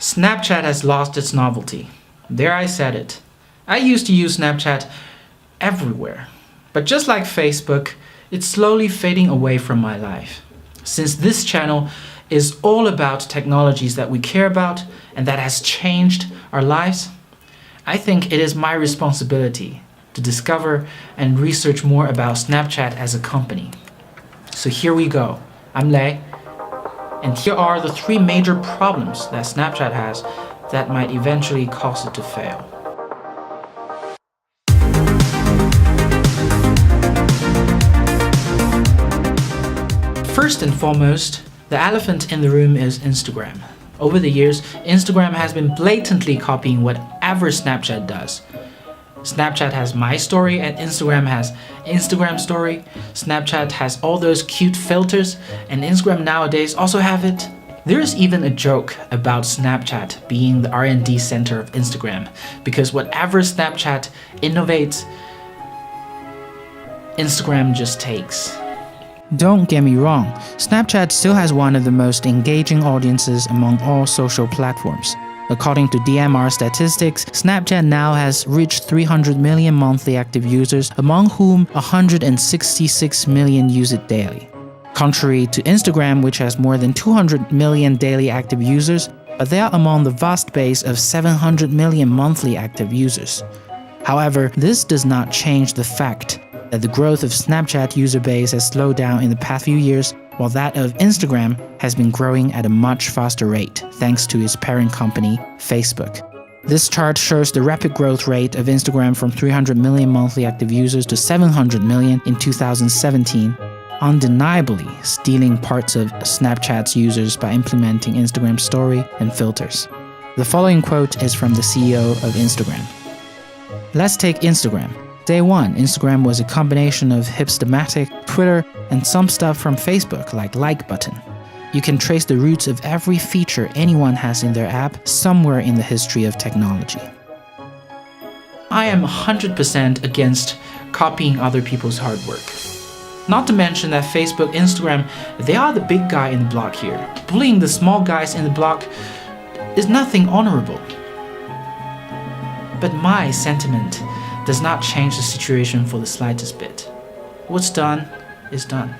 Snapchat has lost its novelty. There, I said it. I used to use Snapchat everywhere. But just like Facebook, it's slowly fading away from my life. Since this channel is all about technologies that we care about and that has changed our lives, I think it is my responsibility to discover and research more about Snapchat as a company. So here we go. I'm Lei, and here are the 3 major problems that Snapchat has that might eventually cause it to fail. First and foremost, the elephant in the room is Instagram. Over the years, Instagram has been blatantly copying whatever Snapchat does. Snapchat has My Story and Instagram has Instagram Story. Snapchat has all those cute filters and Instagram nowadays also have it. There is even a joke about Snapchat being the R&D center of Instagram because whatever Snapchat innovates, Instagram just takes. Don't get me wrong, Snapchat still has one of the most engaging audiences among all social platforms. According to DMR statistics, Snapchat now has reached 300 million monthly active users, among whom 166 million use it daily. Contrary to Instagram, which has more than 200 million daily active users, but they are among the vast base of 700 million monthly active users. However, this does not change the fact that the growth of Snapchat user base has slowed down in the past few years, while that of Instagram has been growing at a much faster rate thanks to its parent company, Facebook. This chart shows the rapid growth rate of Instagram from 300 million monthly active users to 700 million in 2017, undeniably stealing parts of Snapchat's users by implementing Instagram story and filters. The following quote is from the CEO of Instagram. Let's take Instagram. Day 1, Instagram was a combination of hipstamatic, Twitter, and some stuff from Facebook like button. You can trace the roots of every feature anyone has in their app somewhere in the history of technology. I am 100% against copying other people's hard work. Not to mention that Facebook, Instagram, they are the big guy in the block here. Bullying the small guys in the block is nothing honorable. But my sentiment does not change the situation for the slightest bit. What's done is done.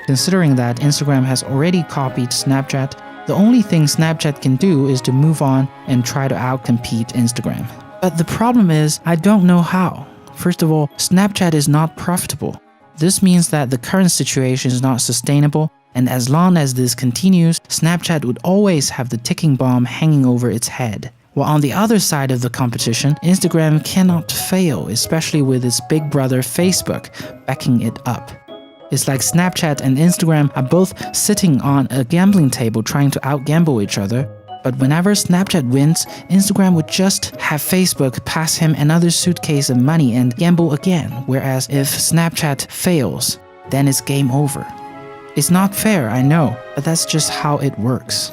Considering that Instagram has already copied Snapchat, the only thing Snapchat can do is to move on and try to outcompete Instagram. But the problem is, I don't know how. First of all, Snapchat is not profitable. This means that the current situation is not sustainable, and as long as this continues, Snapchat would always have the ticking bomb hanging over its head. While on the other side of the competition, Instagram cannot fail, especially with its big brother Facebook backing it up. It's like Snapchat and Instagram are both sitting on a gambling table trying to outgamble each other, but whenever Snapchat wins, Instagram would just have Facebook pass him another suitcase of money and gamble again, whereas if Snapchat fails, then it's game over. It's not fair, I know, but that's just how it works.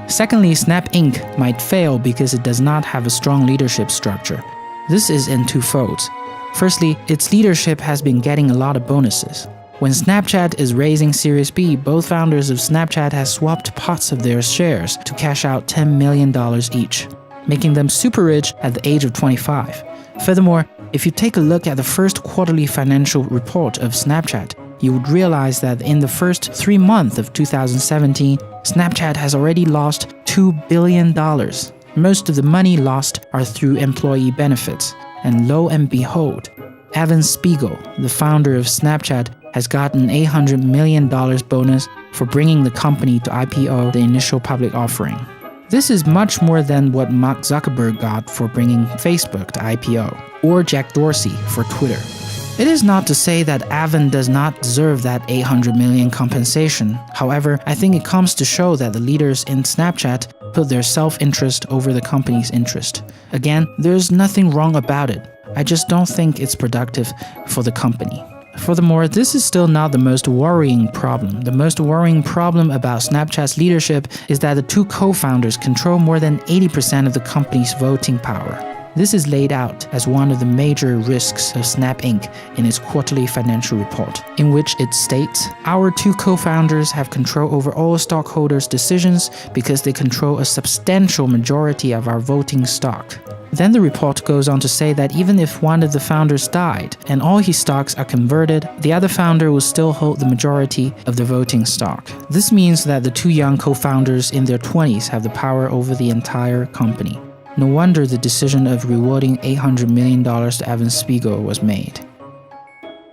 Secondly, Snap Inc. might fail because it does not have a strong leadership structure. This is in 2 folds. Firstly, its leadership has been getting a lot of bonuses. When Snapchat is raising Series B, both founders of Snapchat have swapped parts of their shares to cash out $10 million each, making them super rich at the age of 25. Furthermore, if you take a look at the first quarterly financial report of Snapchat, you would realize that in the first 3 months of 2017, Snapchat has already lost $2 billion. Most of the money lost are through employee benefits. And lo and behold, Evan Spiegel, the founder of Snapchat, has gotten an $800 million bonus for bringing the company to IPO, the initial public offering. This is much more than what Mark Zuckerberg got for bringing Facebook to IPO, or Jack Dorsey for Twitter. It is not to say that Avon does not deserve that $800 million compensation. However, I think it comes to show that the leaders in Snapchat put their self-interest over the company's interest. Again, there's nothing wrong about it. I just don't think it's productive for the company. Furthermore, this is still not the most worrying problem. The most worrying problem about Snapchat's leadership is that the 2 co-founders control more than 80% of the company's voting power. This is laid out as one of the major risks of Snap Inc. in its quarterly financial report, in which it states, "Our two co-founders have control over all stockholders' decisions because they control a substantial majority of our voting stock." Then the report goes on to say that even if one of the founders died and all his stocks are converted, the other founder will still hold the majority of the voting stock. This means that the two young co-founders in their 20s have the power over the entire company. No wonder the decision of rewarding $800 million to Evan Spiegel was made.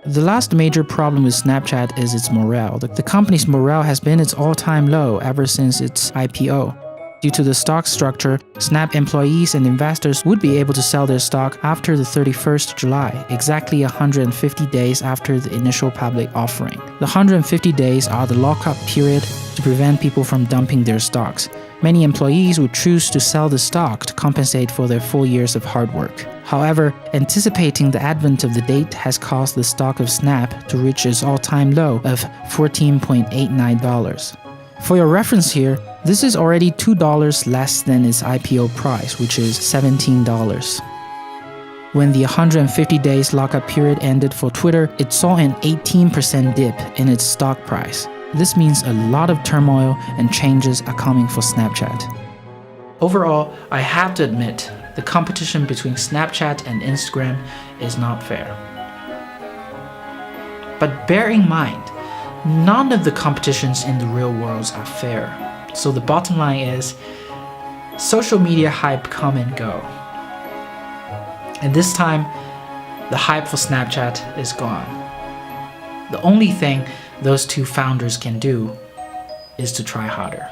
The last major problem with Snapchat is its morale. The company's morale has been its all-time low ever since its IPO. Due to the stock structure, Snap employees and investors would be able to sell their stock after the 31st July, exactly 150 days after the initial public offering. The 150 days are the lockup period to prevent people from dumping their stocks. Many employees would choose to sell the stock to compensate for their 4 years of hard work. However, anticipating the advent of the date has caused the stock of Snap to reach its all-time low of $14.89. For your reference here, this is already $2 less than its IPO price, which is $17. When the 150 days lockup period ended for Twitter, it saw an 18% dip in its stock price. This means a lot of turmoil and changes are coming for Snapchat. Overall, I have to admit, the competition between Snapchat and Instagram is not fair. But bear in mind, none of the competitions in the real world are fair. So the bottom line is, social media hype come and go. And this time, the hype for Snapchat is gone. The only thing those two founders can do is to try harder.